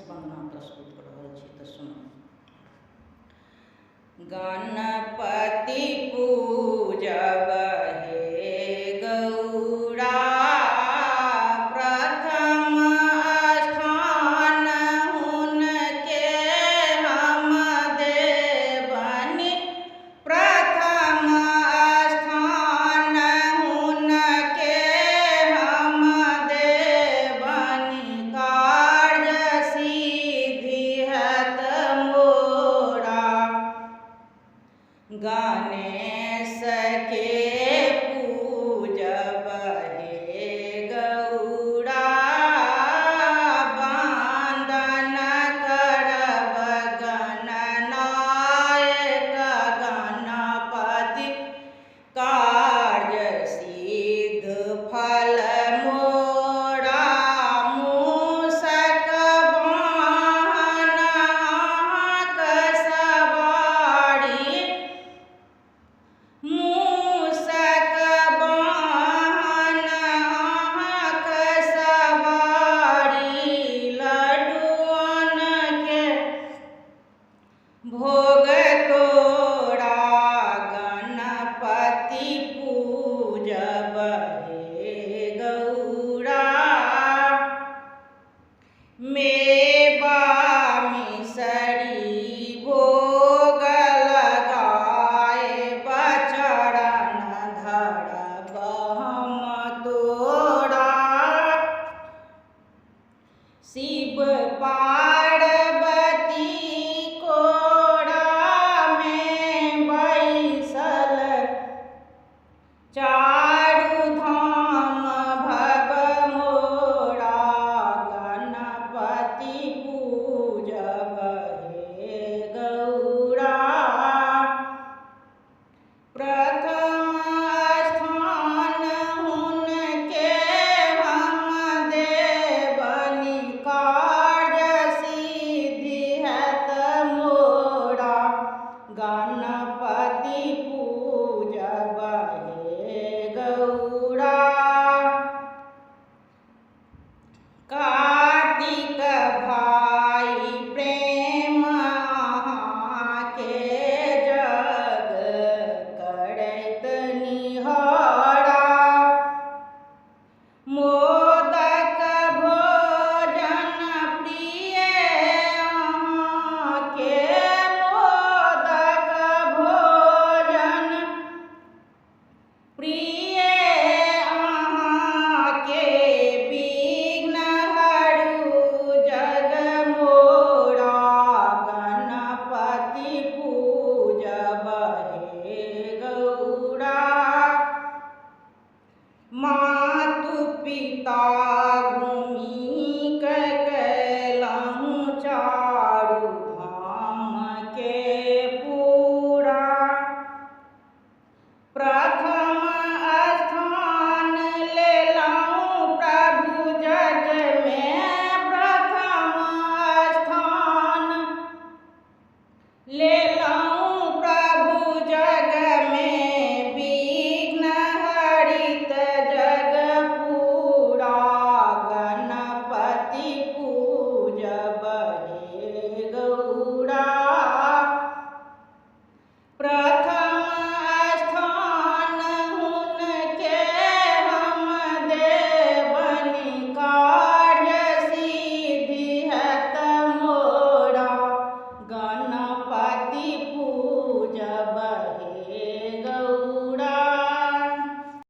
वंदना प्रस्तुत कर रहल छी तऽ सुनू। गणपति पूजब हे गौरा, प्रथम स्थान हुनके हम देबनि, प्रथम स्थान हुनके हम देबनि, कार्य सिद्धि हैत मोरा। गणेश के पूजब हे गौरा, वंदन करब गणनायक गणपति, कार्य सिद्ध फल मोरा। मूषक वाहन अहाँक सवारी, मूषक वाहन अहाँक सवारी, लड्डूअन के भोग तोरा। गणपति पूजब हे गौरा, मेवा मिसरी भोग लगाए, चरण धरब हम तोरा। शिव पार्वती